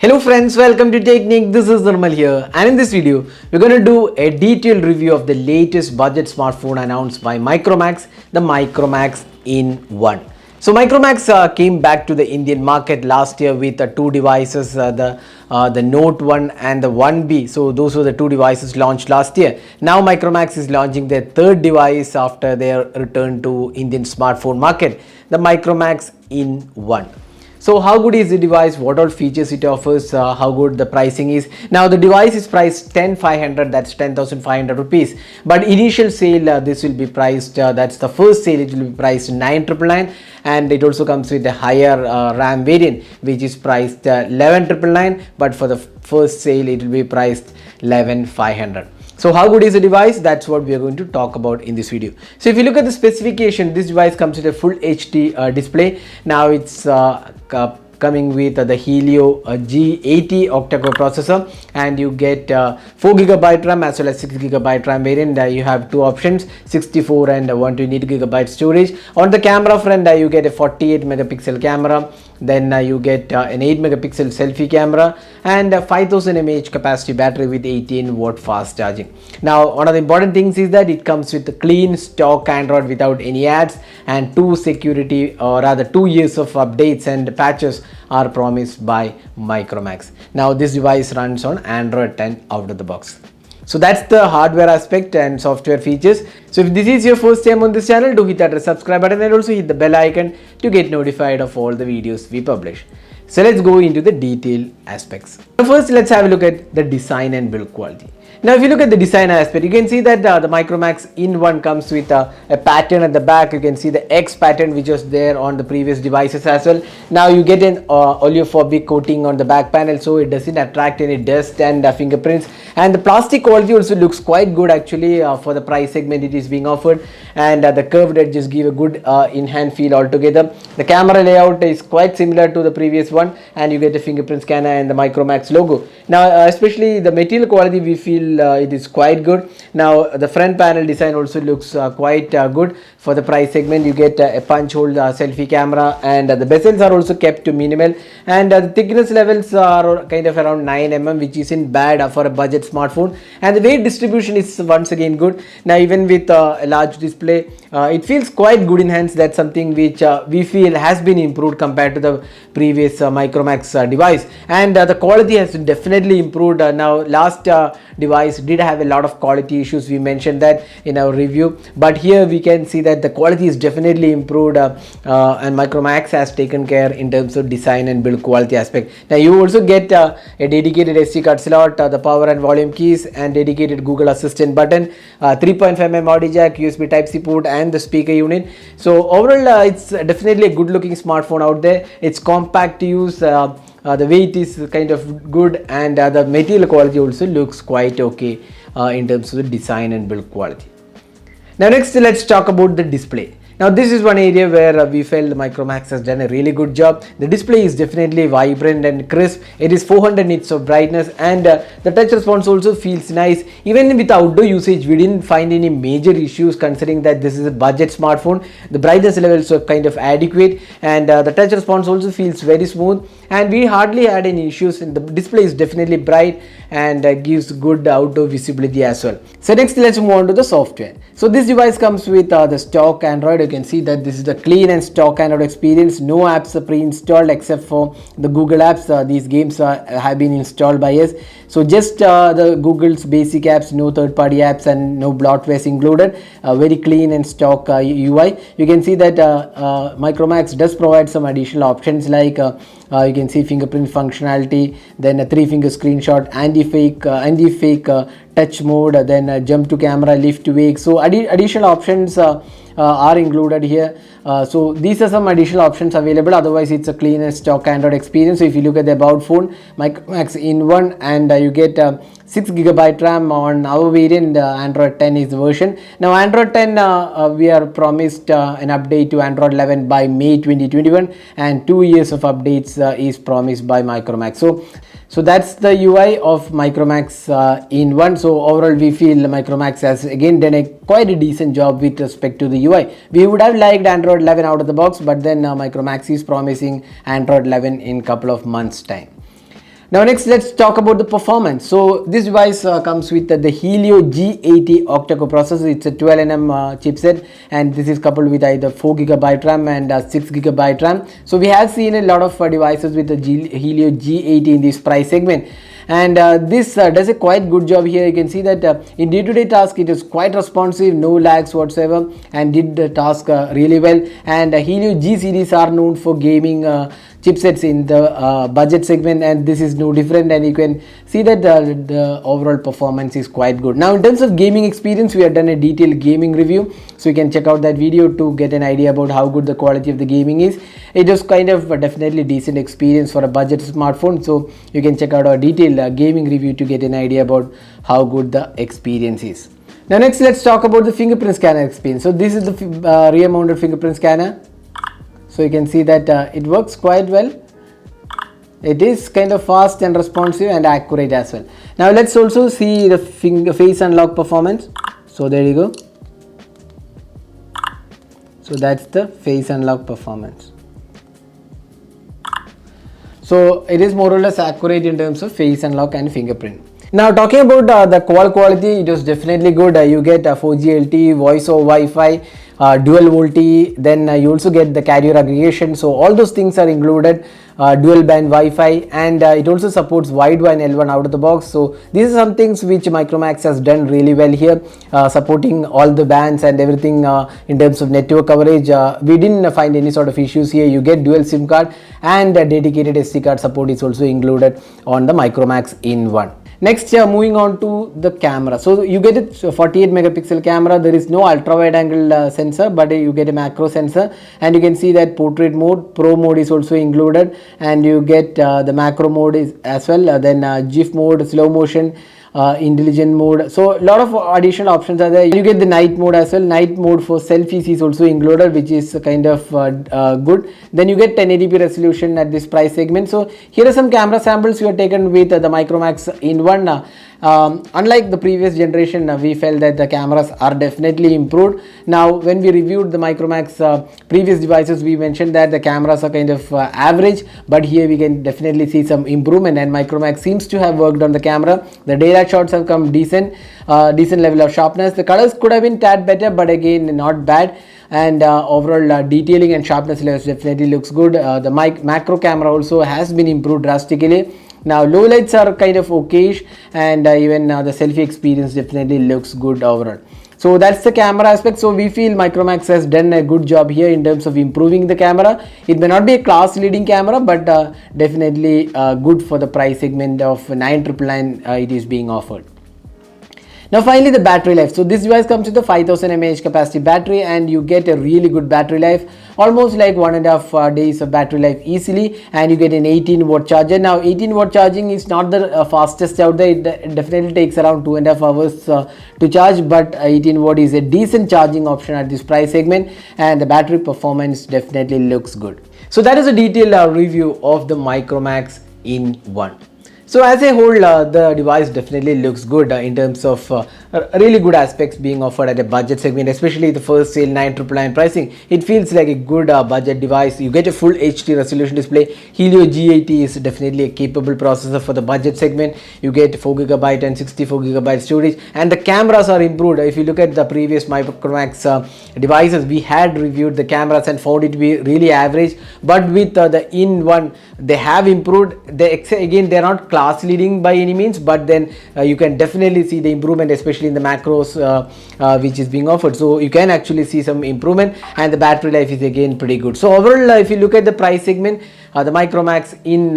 Hello friends, welcome to Technique. This is Nirmal here, and in this video we're going to do a detailed review of the latest budget smartphone announced by Micromax, the Micromax In1. So Micromax came back to the Indian market last year with two devices, the Note 1 and the 1B. So those were the two devices launched last year. Now Micromax is launching their third device after their return to Indian smartphone market, the Micromax In1. So how good is the device, what all features it offers, how good the pricing is. Now the device is priced 10,500, that's 10,500 rupees, but initial sale this will be priced, that's the first sale, it will be priced 9,999, and it also comes with a higher RAM variant which is priced 11,999, but for the first sale it will be priced 11,500. So how good is the device? That's what we are going to talk about in this video. So if you look at the specification, this device comes with a full HD display. Now it's coming with the Helio G80 octa-core processor, and you get 4GB RAM as well as 6GB RAM variant. You have two options, 64 and 128GB storage. On the camera front, you get a 48 megapixel camera. Then you get an 8 megapixel selfie camera and a 5000 mAh capacity battery with 18 watt fast charging. Now one of the important things is that it comes with a clean stock Android without any ads, and 2 years of updates and patches are promised by Micromax. Now this device runs on Android 10 out of the box. So that's the hardware aspect and software features. So if this is your first time on this channel, do hit that subscribe button and also hit the bell icon to get notified of all the videos we publish. So let's go into the detailed aspects. First, let's have a look at the design and build quality. Now if you look at the design aspect, you can see that the Micromax In1 comes with a pattern at the back. You can see the X pattern which was there on the previous devices as well. Now you get an oleophobic coating on the back panel, so it doesn't attract any dust and fingerprints, and the plastic quality also looks quite good actually for the price segment it is being offered, and the curved edges give a good in-hand feel altogether. The camera layout is quite similar to the previous one, and you get a fingerprint scanner and the Micromax logo. Now especially the material quality, we feel it is quite good. Now the front panel design also looks quite good for the price segment. You get a punch hole selfie camera, and the bezels are also kept to minimal, and the thickness levels are kind of around 9 which isn't bad for a budget smartphone, and the weight distribution is once again good. Now even with a large display, it feels quite good in hands. That's something which we feel has been improved compared to the previous Micromax device, and the quality has definitely improved. Now last device did have a lot of quality issues, we mentioned that in our review, but here we can see that the quality is definitely improved, and Micromax has taken care in terms of design and build quality aspect. Now you also get a dedicated SD card slot, the power and volume keys, and dedicated Google Assistant button, 3.5mm audio jack, USB Type-C port, and the speaker unit. So overall it's definitely a good looking smartphone out there. It's compact to use, the weight is kind of good, and the material quality also looks quite okay in terms of the design and build quality. Now next, let's talk about the display. Now this is one area where we felt the Micromax has done a really good job. The display is definitely vibrant and crisp. It is 400 nits of brightness, and the touch response also feels nice. Even with outdoor usage, we didn't find any major issues considering that this is a budget smartphone. The brightness levels are kind of adequate, and the touch response also feels very smooth, and we hardly had any issues. And the display is definitely bright and gives good outdoor visibility as well. So next, let's move on to the software. So this device comes with the stock Android. You can see that this is the clean and stock Android experience. No apps are pre-installed except for the Google apps. These games have been installed by us. So just the Google's basic apps, no third-party apps, and no bloatware included. Very clean and stock UI. You can see that Micromax does provide some additional options like you can see fingerprint functionality, then a 3-finger screenshot, anti-fake touch mode, then jump to camera, lift to wake. So additional options are included here. So these are some additional options available. Otherwise it's a clean and stock Android experience. So if you look at the about phone, Micromax In1, and you get 6GB RAM on our variant. Android 10 is the version. Now Android 10 we are promised an update to Android 11 by May 2021, and 2 years of updates is promised by Micromax. So that's the UI of Micromax In1. So overall we feel Micromax has again done quite a decent job with respect to the UI. We would have liked Android 11 out of the box, but then Micromax is promising Android 11 in couple of months time. Now next let's talk about the performance. So this device comes with the Helio G80 octa-core processor. It's a 12nm chipset, and this is coupled with either 4GB RAM and 6GB RAM. So we have seen a lot of devices with the Helio G80 in this price segment, and this does a quite good job here. You can see that in day-to-day task it is quite responsive, no lags whatsoever, and did the task really well. And Helio G series are known for gaming chipsets in the budget segment, and this is no different, and you can see that the overall performance is quite good. Now in terms of gaming experience, we have done a detailed gaming review, so you can check out that video to get an idea about how good the quality of the gaming is. It is kind of a definitely decent experience for a budget smartphone, so you can check out our detailed gaming review to get an idea about how good the experience is. Now next let's talk about the fingerprint scanner experience. So this is the rear mounted fingerprint scanner. So you can see that it works quite well. It is kind of fast and responsive and accurate as well. Now let's also see the face unlock performance. So there you go. So that's the face unlock performance. So it is more or less accurate in terms of face unlock and fingerprint. Now talking about the call quality, it was definitely good. You get 4G LTE, voice over Wi-Fi, dual VoLTE, then you also get the carrier aggregation. So all those things are included, dual band Wi-Fi, and it also supports wideband L1 out of the box. So these are some things which Micromax has done really well here, supporting all the bands and everything in terms of network coverage. We didn't find any sort of issues here. You get dual SIM card, and dedicated SD card support is also included on the Micromax in one. Next, moving on to the camera. So you get a 48 megapixel camera. There is no ultra wide angle sensor, but you get a macro sensor, and you can see that portrait mode, pro mode is also included, and you get the macro mode is as well, then GIF mode, slow motion, intelligent mode. So a lot of additional options are there. You get the night mode as well. Night mode for selfies is also included, which is kind of good. Then you get 1080p resolution at this price segment. So here are some camera samples we have taken with the Micromax in one. Unlike the previous generation, we felt that the cameras are definitely improved. Now when we reviewed the Micromax previous devices, we mentioned that the cameras are kind of average, but here we can definitely see some improvement, and Micromax seems to have worked on the camera. The daylight shots have come decent level of sharpness. The colors could have been tad better, but again not bad, and overall detailing and sharpness levels definitely looks good. The macro camera also has been improved drastically. Now low lights are kind of okayish, and even the selfie experience definitely looks good overall. So that's the camera aspect. So we feel Micromax has done a good job here in terms of improving the camera. It may not be a class leading camera, but definitely good for the price segment of 999 it is being offered. Now finally the battery life. So this device comes with a 5000 mAh capacity battery, and you get a really good battery life, almost like 1.5 days of battery life easily, and you get an 18 watt charger. Now 18 watt charging is not the fastest out there. It definitely takes around 2.5 hours to charge, but 18 watt is a decent charging option at this price segment, and the battery performance definitely looks good. So that is a detailed review of the Micromax in one. So as a whole, the device definitely looks good in terms of really good aspects being offered at a budget segment, especially the first sale 999 pricing. It feels like a good budget device. You get a full HD resolution display. Helio G80 is definitely a capable processor for the budget segment. You get 4GB and 64GB storage, and the cameras are improved. If you look at the previous Micromax devices, we had reviewed the cameras and found it to be really average, but with the in one, they have improved. Again, they are not class leading by any means, but then you can definitely see the improvement, especially in the macros which is being offered. So you can actually see some improvement, and the battery life is again pretty good. So overall, if you look at the price segment, the Micromax in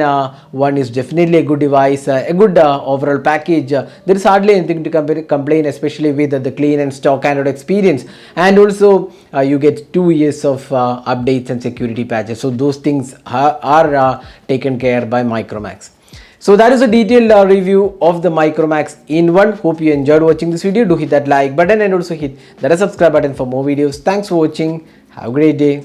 one is definitely a good device, a good overall package. There is hardly anything to complain, especially with the clean and stock Android experience, and also you get 2 years of updates and security patches. So those things are taken care by Micromax. So that is a detailed review of the Micromax in one. Hope you enjoyed watching this video. Do hit that like button and also hit that subscribe button for more videos. Thanks for watching. Have a great day.